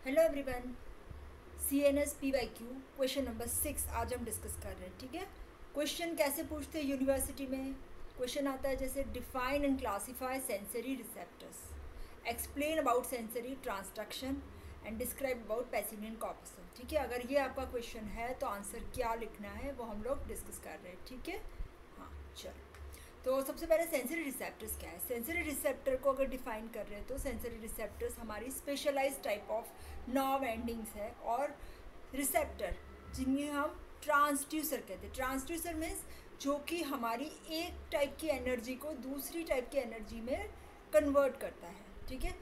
Hello everyone. C N S P Y Q question number 6 आज हम discuss कर रहे हैं। ठीक है, क्वेश्चन कैसे पूछते हैं यूनिवर्सिटी में। क्वेश्चन आता है जैसे define and classify sensory receptors, explain about sensory transduction and describe about passive corpus. ठीक है, अगर ये आपका क्वेश्चन है तो आंसर क्या लिखना है वो हम लोग डिस्कस कर रहे हैं। ठीक है, हाँ चलो। तो सबसे पहले सेंसरी रिसेप्टर्स क्या है। सेंसरी रिसेप्टर को अगर डिफाइन कर रहे हैं तो सेंसरी रिसेप्टर्स हमारी specialised type of nerve endings है और रिसेप्टर जिन्हें हम ट्रांसड्यूसर कहते हैं। ट्रांसड्यूसर मीन्स जो कि हमारी एक टाइप की एनर्जी को दूसरी टाइप की एनर्जी में कन्वर्ट करता है। ठीक है,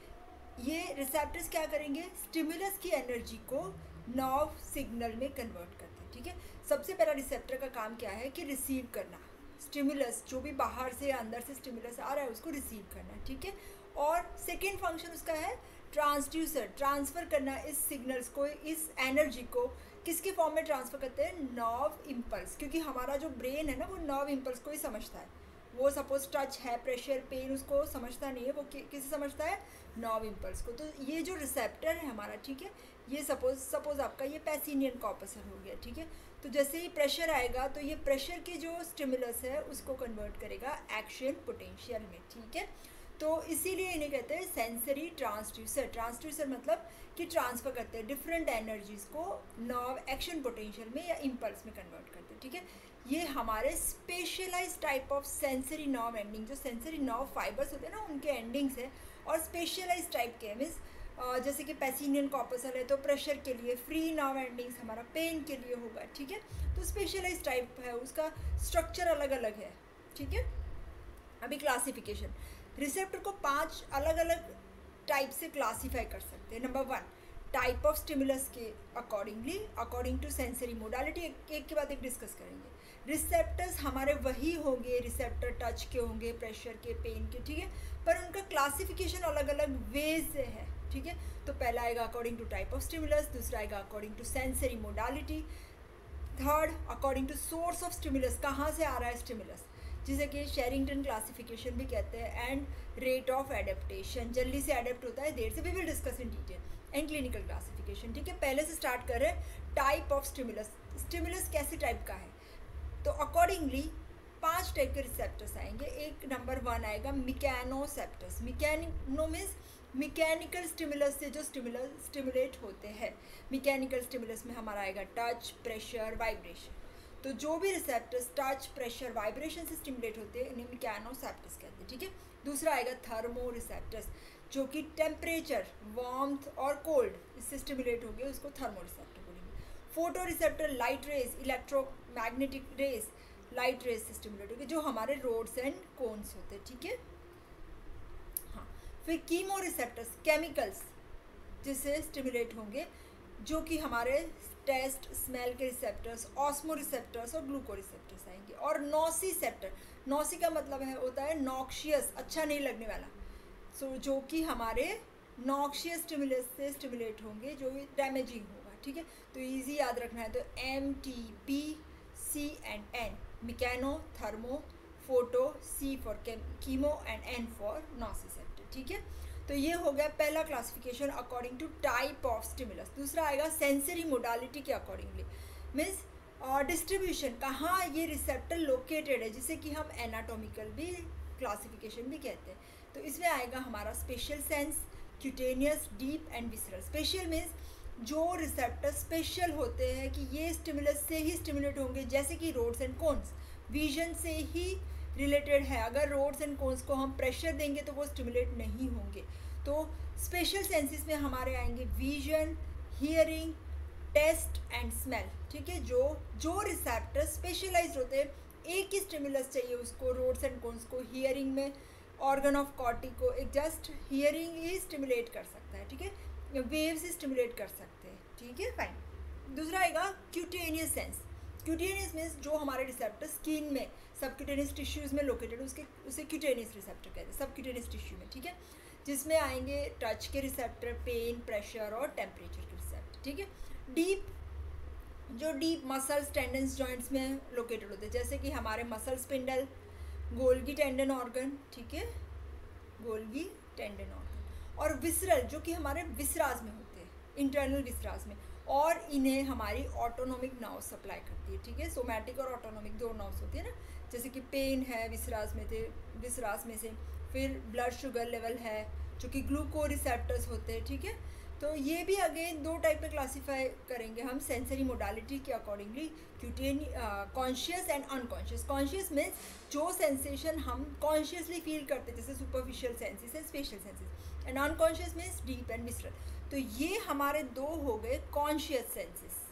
ये रिसेप्टर्स क्या करेंगे, स्टिमुलस की एनर्जी को नर्व सिग्नल में कन्वर्ट करते हैं। ठीक है, सबसे पहला रिसेप्टर का काम क्या है कि रिसीव करना, स्टिमुलस जो भी बाहर से या अंदर से स्टिमुलस आ रहा है उसको रिसीव करना है। ठीक है, और सेकेंड फंक्शन उसका है ट्रांसड्यूसर, ट्रांसफ़र करना इस सिग्नल्स को, इस एनर्जी को किसके फॉर्म में ट्रांसफ़र करते हैं, नर्व इम्पल्स। क्योंकि हमारा जो ब्रेन है ना वो नर्व इम्पल्स को ही समझता है। वो सपोज टच है, प्रेशर, पेन उसको समझता नहीं है, वो किसे समझता है, नर्व इम्पल्स को। तो ये जो रिसेप्टर है हमारा, ठीक है, ये सपोज आपका ये पैसिनियन कॉर्पसल हो गया। ठीक है, तो जैसे ही प्रेशर आएगा तो ये प्रेशर की जो स्टिमुलस है उसको कन्वर्ट करेगा एक्शन पोटेंशियल में। ठीक है, तो इसीलिए इन्हें कहते हैं सेंसरी ट्रांसड्यूसर। ट्रांसड्यूसर मतलब कि ट्रांसफ़र करते हैं डिफरेंट एनर्जीज़ को नर्व एक्शन पोटेंशियल में या इम्पल्स में कन्वर्ट करते हैं। ठीक है, ये हमारे specialise type of sensory nerve ending, जो सेंसरी नर्व फाइबर्स होते हैं ना उनके एंडिंग्स है, और स्पेशलाइज टाइप के मीन्स जैसे कि पैसिनियन कॉर्पसल है तो प्रेशर के लिए, फ्री नर्व एंडिंग्स हमारा पेन के लिए होगा। ठीक है, तो स्पेशलाइज टाइप है, उसका स्ट्रक्चर अलग अलग है। ठीक है, अभी क्लासिफिकेशन, रिसेप्टर को 5 अलग अलग टाइप से क्लासीफाई कर सकते हैं। नंबर 1, टाइप ऑफ स्टिमुलस के accordingly, according to sensory modality. एक के बाद एक डिस्कस करेंगे। रिसेप्टर्स हमारे वही होंगे, रिसेप्टर टच के होंगे, प्रेशर के, पेन के। ठीक है, पर उनका क्लासिफिकेशन अलग अलग वेज से है। ठीक है, तो पहला आएगा according to type of stimulus, दूसरा आएगा according to sensory modality, third according to source of stimulus, कहाँ से आ रहा है स्टिमुलस, जिसे कि शेरिंगटन क्लासिफिकेशन भी कहते हैं, एंड रेट ऑफ एडेप्टेशन, जल्दी से एडेप्ट होता है, देर से, भी will discuss in detail, and clinical classification. ठीक है, पहले से स्टार्ट कर रहे हैं टाइप ऑफ स्टिमुलस। स्टिमुलस कैसे टाइप का है, तो अकॉर्डिंगली 5 टाइप के रिसेप्टर्स आएंगे। एक नंबर 1 आएगा मिकैनोसेप्टर्स। मिकैनो मीन्स मैकेनिकल स्टिमुलस से जो स्टिमुलेट होते हैं। मैकेनिकल स्टिमुलस में हमारा आएगा टच, प्रेशर, वाइब्रेशन। तो जो भी रिसेप्टर्स टच, प्रेशर, वाइब्रेशन से स्टिमुलेट होते हैं इन्हें मैकेनोसेप्टर्स कहते हैं। ठीक है, दूसरा आएगा थर्मो रिसेप्टर्स, जो कि टेम्परेचर, वार्मथ और कोल्ड इससे स्टिमुलेट होंगे, उसको थर्मो रिसेप्टर बोलेंगे। Photoreceptor light rays, electromagnetic rays, light rays से स्टिमुलेट होंगे, जो हमारे रोड्स एंड कोन्स होते हैं। ठीक है, हाँ। फिर कीमो रिसेप्टर्स, केमिकल्स जिससे स्टिमुलेट होंगे, जो कि हमारे टेस्ट, स्मेल के रिसेप्टर्स, ऑस्मो रिसेप्टर्स और ग्लूको रिसेप्टर्स आएंगे। और नॉसीसेप्टर, नॉसी का मतलब है होता है नॉक्शियस, अच्छा नहीं लगने वाला। सो जो कि हमारे नॉक्शियस स्टिमुलस से स्टिमुलेट होंगे, जो डैमेजिंग होगा। ठीक है, तो इजी याद रखना है। तो MTP, C and N, mechano, thermo, photo, C for chemo and N for nociceptor. ठीक है, तो ये हो गया पहला classification according to type of stimulus. दूसरा आएगा सेंसरी मोडालिटी के अकॉर्डिंगली, मीन्स डिस्ट्रीब्यूशन, कहाँ ये रिसेप्टर लोकेटेड है, जिसे कि हम एनाटॉमिकल भी क्लासिफिकेशन भी कहते हैं। तो इसमें आएगा हमारा special sense, cutaneous, deep and visceral. Special means जो रिसेप्टर स्पेशल होते हैं कि ये स्टिमुलस से ही स्टिमुलेट होंगे, जैसे कि रोड्स एंड कोन्स विजन से ही रिलेटेड है। अगर रोड्स एंड कोन्स को हम प्रेशर देंगे तो वो स्टिमुलेट नहीं होंगे। तो स्पेशल सेंसेस में हमारे आएंगे vision, hearing, taste and smell. ठीक है, जो रिसेप्टर स्पेशलाइज होते हैं, एक ही स्टिमुलस चाहिए उसको, रोड्स एंड कोन्स को, हियरिंग में ऑर्गन ऑफ कॉर्टी को एक जस्ट हियरिंग ही स्टिमुलेट कर सकता है। ठीक है, वेव से स्टिमुलेट कर सकते हैं। ठीक है, फाइन। दूसरा आएगा क्यूटेनियस सेंस। क्यूटेनियस मीन्स जो हमारे रिसेप्टर स्किन में, सबक्यूटेनियस टिश्यूज़ में लोकेटेड, उसे क्यूटेनियस रिसेप्टर कहते हैं, सबक्यूटेनियस टिश्यू में। ठीक है, जिसमें आएंगे टच के रिसेप्टर, पेन, प्रेशर और टेम्परेचर के रिसेप्टर। ठीक है, डीप, जो डीप मसल्स, टेंडन्स, जॉइंट्स में लोकेटेड होते हैं, जैसे कि हमारे muscle spindle, Golgi tendon organ. ठीक है, गोल्गी टेंडन ऑर्गन। और विसरल, जो कि हमारे विसराज में होते हैं, इंटरनल विसरास में, और इन्हें हमारी ऑटोनोमिक नर्व सप्लाई करती है, ठीक है। सोमैटिक और ऑटोनोमिक दो नर्व्स होती है ना, जैसे कि पेन है विसरास में से, फिर ब्लड शुगर लेवल है जो कि ग्लूको रिसेप्टर्स होते हैं, ठीक है। तो ये भी अगेन दो टाइप में क्लासीफाई करेंगे हम सेंसरी मोडालिटी के accordingly, conscious and unconscious. Conscious means जो सेंसेशन हम कॉन्शियसली फील करते हैं, जैसे superficial senses and special senses, and unconscious means deep and visceral. तो ये हमारे दो हो गए कॉन्शियस सेंसेस,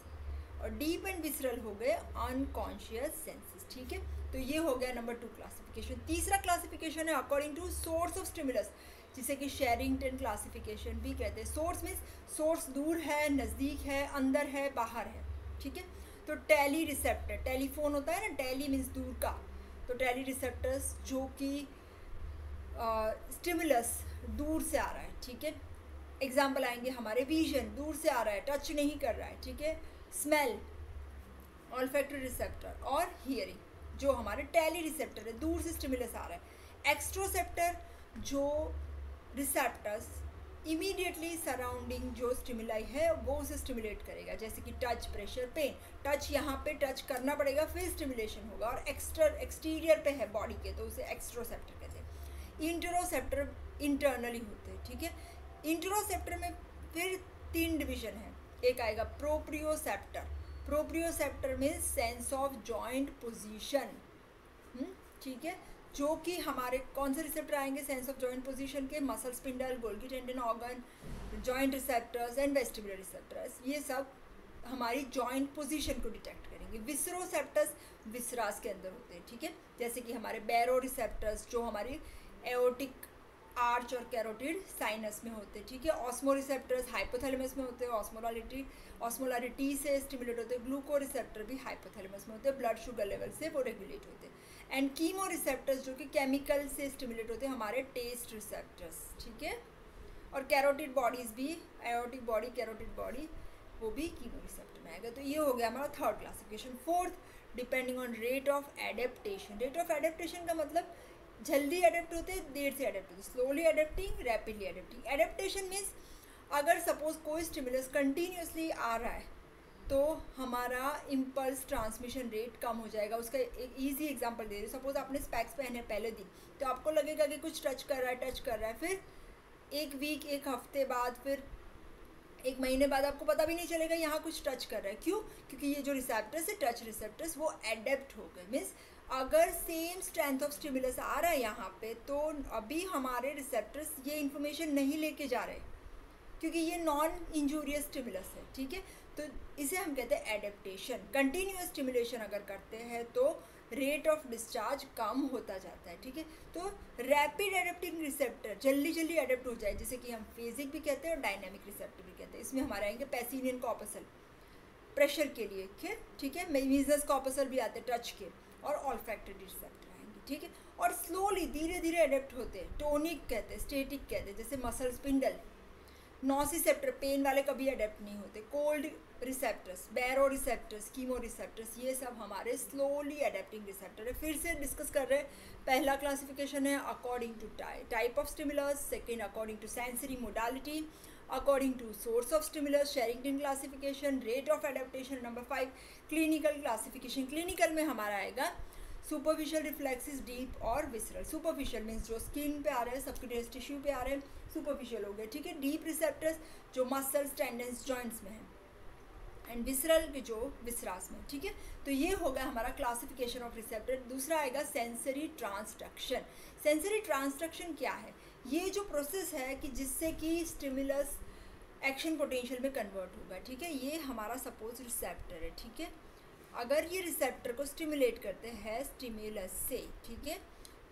और डीप एंड विसरल हो गए अनकॉन्शियस सेंसेस, ठीक है। तो ये हो गया नंबर 2 क्लासिफिकेशन। तीसरा क्लासिफिकेशन है according to source of stimulus, जिसे कि शेरिंगटन क्लासिफिकेशन भी कहते हैं। सोर्स मीन्स सोर्स दूर है, नज़दीक है, अंदर है, बाहर है, ठीक है। तो टेली रिसेप्टर, टेलीफोन होता है ना, टेली मीन्स दूर का, तो टेली रिसेप्टर्स जो कि स्टिमुलस दूर से आ रहा है, ठीक है। एग्जाम्पल आएंगे हमारे विजन दूर से आ रहा है, टच नहीं कर रहा है, ठीक है। स्मेल ऑल्फैक्टरी रिसेप्टर, और हियरिंग जो हमारे टेली रिसेप्टर है, दूर से स्टिमुलस आ रहा है। एक्स्ट्रोसेप्टर जो रिसेप्टर्स इमीडिएटली सराउंडिंग जो स्टिमुलाई है वो उसे स्टिमुलेट करेगा, जैसे कि टच, प्रेशर, पेन। टच यहाँ पे टच करना पड़ेगा फिर स्टिमुलेशन होगा, और एक्सटीरियर पे है बॉडी के, तो उसे एक्स्ट्रोसेप्टर कहते हैं। इंटरोसेप्टर इंटरनली होते हैं, ठीक है। इंटरोसेप्टर में फिर 3 डिवीजन है। एक आएगा प्रोप्रियोसेप्टर। प्रोप्रियोसेप्टर में सेंस ऑफ जॉइंट पोजीशन, ठीक है, जो कि हमारे कौन से रिसेप्टर आएंगे सेंस ऑफ जॉइंट पोजीशन के, muscle spindle, Golgi tendon organ, joint receptors and vestibular receptors, ये सब हमारी जॉइंट पोजीशन को डिटेक्ट करेंगे। विसरोसेप्टर्स विसरास के अंदर होते हैं, ठीक है, जैसे कि हमारे बैरो रिसेप्टर्स जो हमारी एओर्टिक आर्च और कैरोटिड साइनस में होते हैं, ठीक है। ऑस्मो रिसेप्टर्स हाइपोथैलेमस में होते हैं, ऑस्मोलारिटी से स्टिमुलेट होते हैं। ग्लूको रिसेप्टर भी हाइपोथैलेमस में होते हैं, ब्लड शुगर लेवल से वो रेगुलेट होते हैं। एंड कीमो रिसेप्टर्स जो कि केमिकल से स्टिमुलेट होते हैं, हमारे टेस्ट रिसेप्टर्स, ठीक है। और कैरोटिड बॉडीज़ भी, एओर्टिक बॉडी, कैरोटिड बॉडी, वो भी कीमो रिसेप्टर में आएगा। तो ये हो गया हमारा 3rd classification. 4th, depending on rate of adaptation. Rate of adaptation का मतलब जल्दी एडेप्ट होते हैं, देर से एडेप्ट होते हैं, slowly adapting, rapidly adapting. Adaptation means अगर सपोज कोई स्टिमुलस कंटिन्यूसली आ रहा है तो हमारा इम्पल्स ट्रांसमिशन रेट कम हो जाएगा। उसका एक ईजी एग्जांपल दे रही हूँ। सपोज आपने स्पेक्स पहने पहले दिन, तो आपको लगेगा कि कुछ टच कर रहा है, फिर एक वीक, एक हफ्ते बाद, फिर एक महीने बाद आपको पता भी नहीं चलेगा यहाँ कुछ टच कर रहा है। क्यों? क्योंकि ये जो रिसेप्टर्स है, टच रिसेप्टर्स, वो एडेप्ट हो गए। मीन्स अगर सेम स्ट्रेंथ ऑफ स्टिमुलस आ रहा है यहाँ पे, तो अभी हमारे रिसेप्टर्स ये इन्फॉर्मेशन नहीं लेके जा रहे, क्योंकि ये नॉन इंजूरियस स्टिमुलस है, ठीक है। तो इसे हम कहते हैं एडेप्टेशन। कंटिन्यूअस स्टिमुलेशन अगर करते हैं तो रेट ऑफ डिस्चार्ज कम होता जाता है, ठीक है। तो रैपिड एडेप्टिंग रिसेप्टर जल्दी जल्दी एडेप्ट हो जाए, जैसे कि हम फेजिक भी कहते हैं और डायनामिक रिसेप्टर भी कहते हैं। इसमें हमारे आएंगे पैसिनियन कॉर्पसल प्रेशर के लिए, ठीक है, मीजस कॉर्पसल भी आते हैं टच के, और ऑल्फैक्टरी रिसेप्टर आएंगे, ठीक है। और स्लोली धीरे धीरे एडेप्ट होते हैं, टोनिक कहते हैं, स्टेटिक कहते हैं, जैसे मसल स्पिंडल। नॉसिसेप्टर पेन वाले कभी अडेप्ट नहीं होते। कोल्ड रिसेप्टर्स, बैरो रिसेप्टर्स, कीमो रिसेप्टर्स, ये सब हमारे स्लोली अडेप्टिंग रिसेप्टर है। फिर से डिस्कस कर रहे हैं। पहला क्लासिफिकेशन है according to type of stimulus, second according to sensory modality, according to source of stimulus, Sherrington classification, rate of adaptation. Number 5 clinical classification. Clinical में हमारा आएगा सुपरफिशियल रिफ्लेक्सेस, डीप और विसरल। सुपरफिशियल मीन्स जो skin पे आ रहे हैं, subcutaneous tissue पे आ रहे हैं, सुपरफिशियल हो गए, ठीक है। डीप रिसेप्टर्स जो मसल्स, टेंडन्स, जॉइंट्स में है, एंड विसरल के जो विसरास में, ठीक है। तो ये होगा हमारा क्लासिफिकेशन ऑफ रिसेप्टर। दूसरा आएगा सेंसरी ट्रांसडक्शन। सेंसरी ट्रांसडक्शन क्या है? ये जो प्रोसेस है कि जिससे कि स्टिमुलस एक्शन पोटेंशियल में कन्वर्ट होगा, ठीक है। ये हमारा सपोज रिसेप्टर है, ठीक है। अगर ये रिसेप्टर को स्टिमुलेट करते हैं स्टिमुलस से, ठीक है,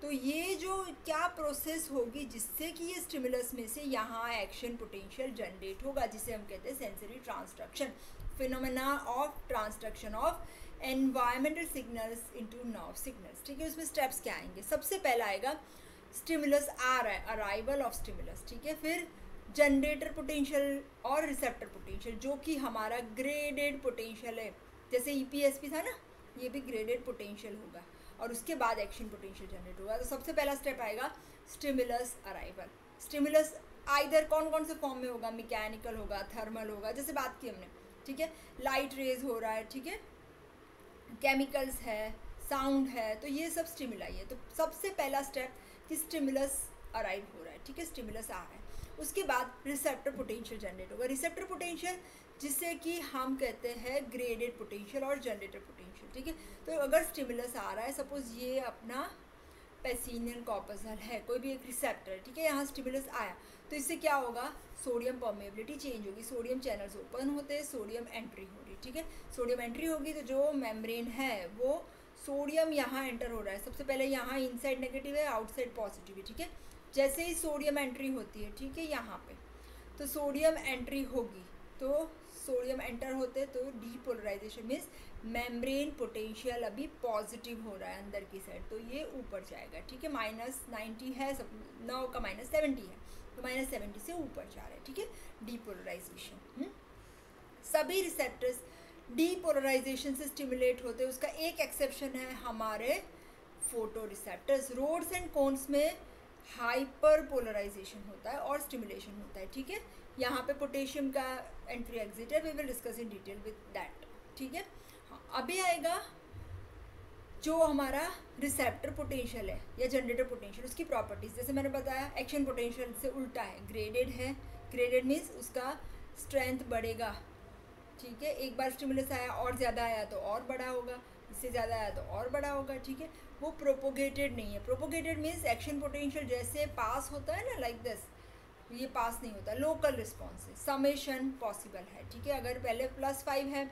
तो ये जो क्या प्रोसेस होगी जिससे कि ये स्टिमुलस में से यहाँ एक्शन पोटेंशियल जनरेट होगा, जिसे हम कहते हैं sensory transduction. Phenomena of transduction of environmental signals into nerve signals, ठीक है। उसमें स्टेप्स क्या आएंगे? सबसे पहला आएगा स्टिमुलस आ रहा है, अराइवल ऑफ स्टिमुलस, ठीक है। फिर जनरेटर पोटेंशियल और रिसेप्टर पोटेंशियल, जो कि हमारा ग्रेडेड पोटेंशियल है, जैसे EPSP था ना, ये भी ग्रेडेड पोटेंशियल होगा, और उसके बाद एक्शन पोटेंशियल जनरेट होगा। तो सबसे पहला स्टेप आएगा स्टिमुलस अराइवल। स्टिमुलस आइदर कौन कौन से फॉर्म में होगा, मैकेनिकल होगा, थर्मल होगा, जैसे बात की हमने, ठीक है, लाइट रेज हो रहा है, ठीक है, केमिकल्स है, साउंड है, तो ये सब स्टिमुलाई है। तो सबसे पहला स्टेप कि स्टिमुलस अराइव हो रहा है, ठीक है, स्टिमुलस आ रहा है। उसके बाद रिसेप्टर पोटेंशियल जनरेट होगा। रिसेप्टर पोटेंशियल जिसे कि हम कहते हैं ग्रेडेड पोटेंशियल और जनरेटर पोटेंशियल, ठीक है। तो अगर स्टिमुलस आ रहा है, सपोज ये अपना पेसिनियन कॉर्पसल है, कोई भी एक रिसेप्टर, ठीक है, यहाँ स्टिमुलस आया, तो इससे क्या होगा, सोडियम परमेबिलिटी चेंज होगी, सोडियम चैनल्स ओपन होते हैं, सोडियम एंट्री हो रही, ठीक है। सोडियम एंट्री होगी तो जो मेम्ब्रेन है वो सोडियम यहाँ एंटर हो रहा है, सबसे पहले यहाँ इनसाइड नेगेटिव है, आउटसाइड पॉजिटिव है, ठीक है। जैसे ही सोडियम एंट्री होती है, ठीक है, यहाँ पे तो सोडियम एंट्री होगी, तो सोडियम एंटर होते तो डीपोलराइजेशन मीन्स मेम्ब्रेन पोटेंशियल अभी पॉजिटिव हो रहा है अंदर की साइड, तो ये ऊपर जाएगा, ठीक है। -90 है, सब 9 का -70 है, तो -70 से ऊपर जा रहा है, ठीक है, डीपोलराइजेशन। सभी रिसेप्टर्स डीपोलराइजेशन से स्टिमुलेट होते हैं। उसका एक एक्सेप्शन है हमारे photoreceptors. Rods and cones में हाइपर पोलराइजेशन होता है और स्टिमुलेशन होता है, ठीक है। यहाँ पे पोटेशियम का एंट्री एग्जिट है, we will discuss in detail with that, ठीक है। हाँ, अभी आएगा जो हमारा रिसेप्टर पोटेंशियल है या जनरेटर पोटेंशियल, उसकी प्रॉपर्टीज़। जैसे मैंने बताया एक्शन पोटेंशियल से उल्टा है, ग्रेडेड है। ग्रेडेड मीन्स उसका स्ट्रेंथ बढ़ेगा, ठीक है। एक बार स्टिमुलस आया और ज़्यादा आया तो और बड़ा होगा, इससे ज़्यादा आया तो और बड़ा होगा, ठीक है। वो प्रोपोगेटेड नहीं है। प्रोपोगेटेड मीन्स एक्शन पोटेंशियल जैसे पास होता है ना, लाइक दिस, ये पास नहीं होता, लोकल रिस्पॉन्स है। समेशन पॉसिबल है, ठीक है। अगर पहले +5 है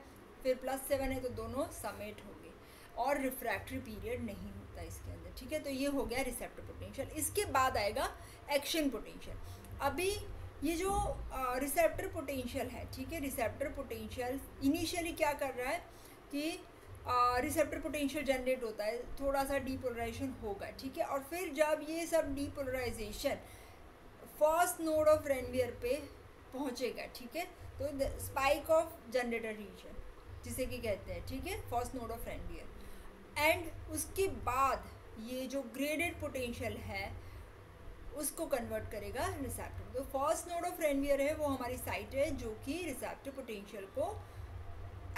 फिर +7 है तो दोनों समेट हो गए, और रिफ्रैक्टरी पीरियड नहीं होता इसके अंदर, ठीक है। तो ये हो गया रिसेप्टर पोटेंशियल। इसके बाद आएगा एक्शन पोटेंशियल। अभी ये जो रिसेप्टर पोटेंशियल है, ठीक है, रिसेप्टर पोटेंशियल इनिशियली क्या कर रहा है कि रिसेप्टर पोटेंशियल जनरेट होता है, थोड़ा सा डीपोलराइजेशन होगा, ठीक है। और फिर जब ये सब depolarisation first node of Ranvier पे पहुंचेगा, ठीक है, तो स्पाइक ऑफ जनरेटर रीजन जिसे कि कहते हैं, ठीक है, first node of Ranvier. And उसके बाद ये जो ग्रेडेड पोटेंशियल है उसको कन्वर्ट करेगा रिसेप्टर। तो फर्स्ट नोड ऑफ रेनवियर है वो हमारी साइट है जो कि रिसेप्टर पोटेंशियल को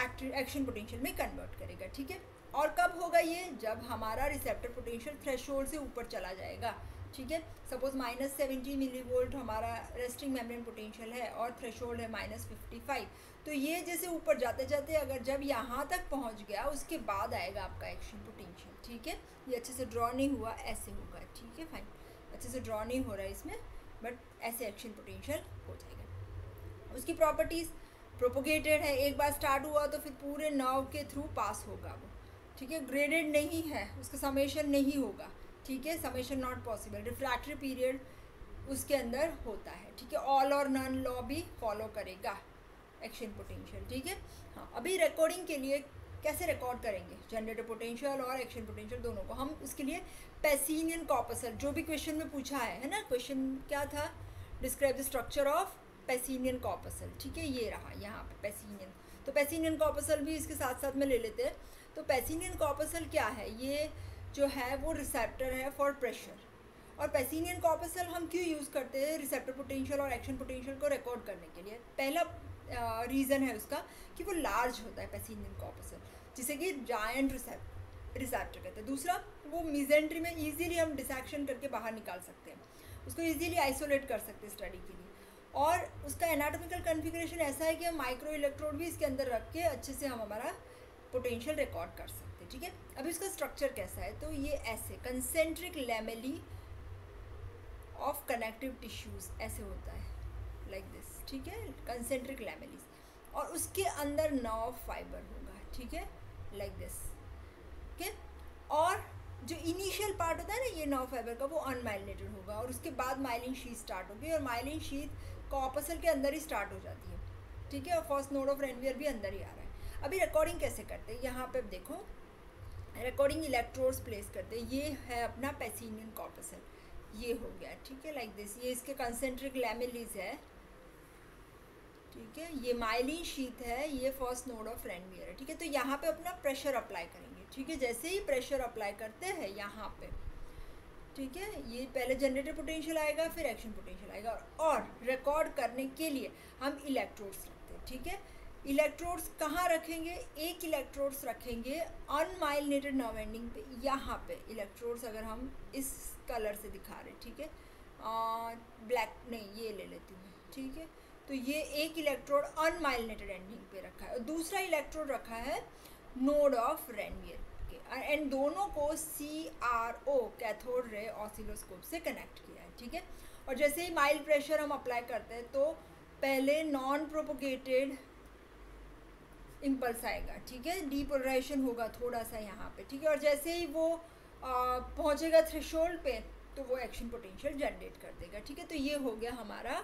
एक्शन पोटेंशियल में कन्वर्ट करेगा, ठीक है। और कब होगा ये, जब हमारा रिसेप्टर पोटेंशियल थ्रेशोल्ड से ऊपर चला जाएगा, ठीक है। सपोज -70 मिलीवोल्ट हमारा रेस्टिंग मेम्ब्रेन पोटेंशियल है और थ्रेशोल्ड है -55, तो ये जैसे ऊपर जाते जाते अगर जब यहाँ तक पहुँच गया उसके बाद आएगा आपका एक्शन पोटेंशियल, ठीक है। ये अच्छे से ड्रॉ नहीं हुआ, ऐसे होगा, ठीक है, फाइन, अच्छे से ड्रॉ नहीं हो रहा है इसमें, बट ऐसे एक्शन पोटेंशियल हो जाएगा। उसकी प्रॉपर्टीज़, प्रोपोगेटेड है, एक बार स्टार्ट हुआ तो फिर पूरे नर्व के थ्रू पास होगा वो, ठीक है। ग्रेडेड नहीं है, उसका समेशन नहीं होगा, ठीक है, summation not possible. Refractory period उसके अंदर होता है, ठीक है। ऑल और नन लॉ भी फॉलो करेगा एक्शन पोटेंशियल, ठीक है। हाँ, अभी रिकॉर्डिंग के लिए कैसे रिकॉर्ड करेंगे जनरेटर पोटेंशियल और एक्शन पोटेंशियल दोनों को, हम उसके लिए पेसिनियन कॉर्पसल, जो भी क्वेश्चन में पूछा है ना, क्वेश्चन क्या था, describe the structure of pacinian corpuscle, ठीक है, ये रहा यहाँ पे पेसिनियन। तो पेसिनियन कॉर्पसल भी इसके साथ साथ में ले लेते हैं। तो पेसिनियन कॉर्पसल क्या है, ये जो है वो रिसेप्टर है फॉर प्रेशर। और पेसिनियन कॉर्पसल हम क्यों यूज़ करते हैं रिसेप्टर पोटेंशियल और एक्शन पोटेंशियल को रिकॉर्ड करने के लिए। पहला रीज़न है उसका कि वो लार्ज होता है पेसिनियन कॉर्पसल, जिसे कि जायंट रिसेप्टर कहते हैं। दूसरा, वो मिजेंट्री में इजीली हम डिसेक्शन करके बाहर निकाल सकते हैं, उसको इजीली आइसोलेट कर सकते हैं स्टडी के लिए। और उसका एनाटॉमिकल कॉन्फ़िगरेशन ऐसा है कि हम माइक्रो इलेक्ट्रोड भी इसके अंदर रख के अच्छे से हम हमारा पोटेंशियल रिकॉर्ड कर सकते हैं, ठीक है। अभी इसका स्ट्रक्चर कैसा है, तो ये ऐसे concentric lamellae of connective tissues ऐसे होता है, लाइक दिस, ठीक है, कंसेंट्रिक लैमेलीज, और उसके अंदर नर्व फाइबर होगा, ठीक है, लाइक दिस, ठीक है। और जो इनिशियल पार्ट होता है ना ये नर्व फाइबर का, वो अनमाइलिनेटेड होगा, और उसके बाद माइलिन शीथ स्टार्ट होगी, और माइलिन शीथ कॉर्पसल के अंदर ही स्टार्ट हो जाती है, ठीक है। और फर्स्ट नोड ऑफ रेनवियर भी अंदर ही आ रहा है। अभी रिकॉर्डिंग कैसे करते हैं, यहाँ पे देखो, रिकॉर्डिंग इलेक्ट्रोड्स प्लेस करते हैं। ये है अपना पेसिनियन कॉर्पसल, ये हो गया, ठीक है, लाइक दिस, ये इसके कंसेंट्रिक लैमेलीज है, ठीक है। ये माइलिन शीथ है, ये फर्स्ट नोड ऑफ रेनवियर है, ठीक है। तो यहाँ पे अपना प्रेशर अप्लाई करेंगे, ठीक है। जैसे ही प्रेशर अप्लाई करते हैं यहाँ पे, ठीक है। ये पहले जनरेटर पोटेंशियल आएगा, फिर एक्शन पोटेंशियल आएगा। और रिकॉर्ड करने के लिए हम इलेक्ट्रोड्स रखते हैं, ठीक है। इलेक्ट्रोड्स कहाँ रखेंगे? एक इलेक्ट्रोड्स रखेंगे अनमाइलिनेटेड नर्व एंडिंग पे, यहाँ पे इलेक्ट्रोड्स अगर हम इस कलर से दिखा रहे हैं, ठीक है, ब्लैक नहीं, ये ले लेती हूँ, ठीक है। तो ये एक इलेक्ट्रोड अनमाइलिनेटेड एंडिंग पे रखा है और दूसरा इलेक्ट्रोड रखा है नोड ऑफ रेनवियर के, एंड दोनों को CRO कैथोड रे ऑसिलोस्कोप से कनेक्ट किया है, ठीक है। और जैसे ही माइल्ड प्रेशर हम अप्लाई करते हैं तो पहले नॉन प्रोपोगेटेड इम्पल्स आएगा, ठीक है, डीपोलराइजेशन होगा थोड़ा सा यहाँ पे, ठीक है। और जैसे ही वो पहुँचेगा थ्रेशोल्ड पे तो वो एक्शन पोटेंशियल जनरेट कर देगा, ठीक है। तो ये हो गया हमारा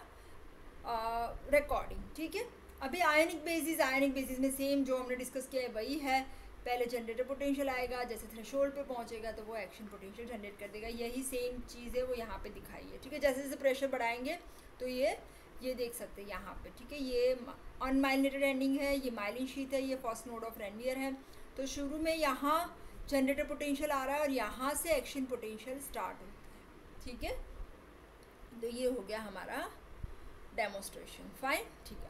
रिकॉर्डिंग, ठीक है। अभी आयनिक बेसिस में सेम जो हमने डिस्कस किया है वही है। पहले जनरेटर पोटेंशियल आएगा, जैसे थ्रेशोल्ड पे पहुँचेगा तो वो एक्शन पोटेंशियल जनरेट कर देगा। यही सेम चीज़ है वो यहाँ पे दिखाई है, ठीक है। जैसे जैसे प्रेशर बढ़ाएंगे तो ये देख सकते हैं यहाँ पे, ठीक है। ये अनमाइलिनेटेड एंडिंग है, ये माइलिन शीथ है, ये फर्स्ट नोड ऑफ रेनवियर है। तो शुरू में यहाँ जनरेटर पोटेंशियल आ रहा है और यहाँ से एक्शन पोटेंशियल स्टार्ट होता है, ठीक है। तो ये हो गया हमारा डेमोस्ट्रेशन, फाइन, ठीक है।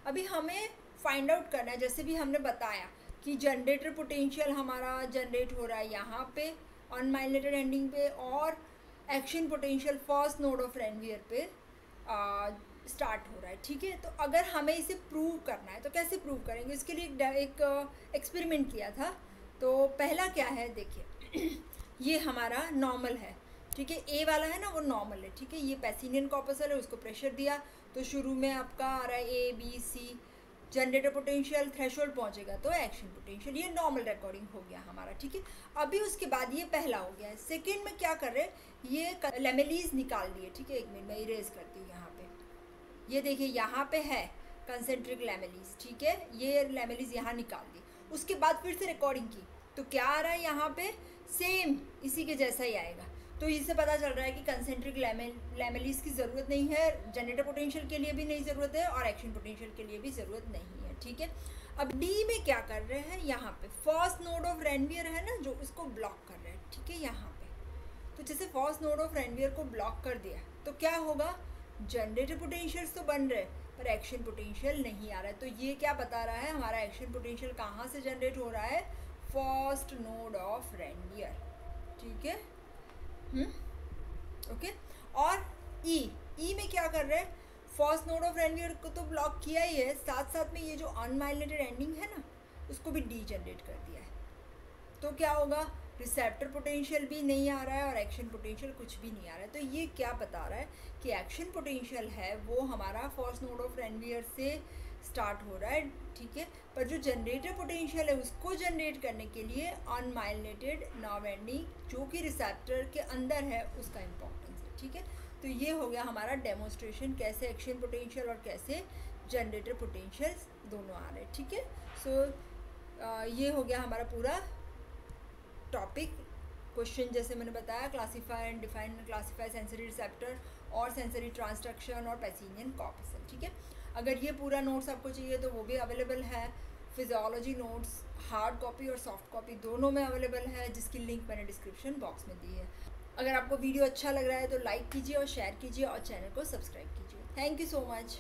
अभी हमें फाइंड आउट करना है, जैसे भी हमने बताया कि जनरेटर पोटेंशियल हमारा जनरेट हो रहा है यहाँ पे अनमाइलिनेटेड एंडिंग पे, और action potential first node of Ranvier पे स्टार्ट हो रहा है, ठीक है। तो अगर हमें इसे प्रूव करना है तो कैसे प्रूव करेंगे? इसके लिए एक एक्सपेरिमेंट किया था। तो पहला क्या है, देखिए ये हमारा नॉर्मल है, ठीक है। ए वाला है ना वो नॉर्मल है, ठीक है। ये पैसिनियन कॉर्पसल है, उसको प्रेशर दिया तो शुरू में आपका आ रहा है ABC, जनरेटर पोटेंशियल थ्रेशोल्ड पहुंचेगा तो एक्शन पोटेंशियल, ये नॉर्मल रिकॉर्डिंग हो गया हमारा, ठीक है। अभी उसके बाद ये पहला हो गया है। सेकेंड में क्या कर रहे हैं, ये लेमेलीज निकाल दिए, ठीक है। एक मिनट में इरेज करती हूँ यहाँ पे, ये देखिए यहाँ पे है कंसेंट्रिक लेमेलीज, ठीक है। ये लेमेलीज यहाँ निकाल दी, उसके बाद फिर से रिकॉर्डिंग की तो क्या आ रहा है यहाँ पे, सेम इसी के जैसा ही आएगा। तो इससे पता चल रहा है कि कंसेंट्रिक लेमेलीज की ज़रूरत नहीं है, जनरेटर पोटेंशियल के लिए भी नहीं ज़रूरत है और एक्शन पोटेंशियल के लिए भी ज़रूरत नहीं है, ठीक है। अब डी में क्या कर रहे हैं, यहाँ पे फर्स्ट नोड ऑफ रेनवियर है ना जो, उसको ब्लॉक कर रहे हैं, ठीक है। यहाँ पे तो जैसे फर्स्ट नोड ऑफ रेनवियर को ब्लॉक कर दिया तो क्या होगा, जनरेटर पोटेंशियल्स तो बन रहे पर एक्शन पोटेंशियल नहीं आ रहा है। तो ये क्या बता रहा है, हमारा एक्शन पोटेंशियल कहाँ से जनरेट हो रहा है, फर्स्ट नोड ऑफ रेनवियर, ठीक है। ओके। और ई में क्या कर रहे हैं, फर्स्ट नोड ऑफ रेनवियर को तो ब्लॉक किया ही है, साथ साथ में ये जो अनमाइलिनेटेड एंडिंग है ना उसको भी डी जनरेट कर दिया है। तो क्या होगा, रिसेप्टर पोटेंशियल भी नहीं आ रहा है और एक्शन पोटेंशियल कुछ भी नहीं आ रहा है। तो ये क्या बता रहा है कि एक्शन पोटेंशियल है वो हमारा फर्स्ट नोड ऑफ रेनवियर से स्टार्ट हो रहा है, ठीक है। पर जो जनरेटर पोटेंशियल है उसको जनरेट करने के लिए अनमाइलिनेटेड नर्व एंडिंग जो कि रिसेप्टर के अंदर है उसका इम्पोर्टेंस है, ठीक है। तो ये हो गया हमारा डेमोन्स्ट्रेशन, कैसे एक्शन पोटेंशियल और कैसे जनरेटर पोटेंशियल दोनों आ रहे हैं, ठीक है। सो ये हो गया हमारा पूरा टॉपिक। क्वेश्चन जैसे मैंने बताया, classify and define classify sensory receptor और सेंसरी ट्रांसडक्शन और पैसिनियन कॉर्पसल, ठीक है। अगर ये पूरा नोट्स आपको चाहिए तो वो भी अवेलेबल है, फिजियोलॉजी नोट्स हार्ड कॉपी और सॉफ्ट कॉपी दोनों में अवेलेबल है, जिसकी लिंक मैंने डिस्क्रिप्शन बॉक्स में दी है। अगर आपको वीडियो अच्छा लग रहा है तो लाइक कीजिए और शेयर कीजिए और चैनल को सब्सक्राइब कीजिए। Thank you so much.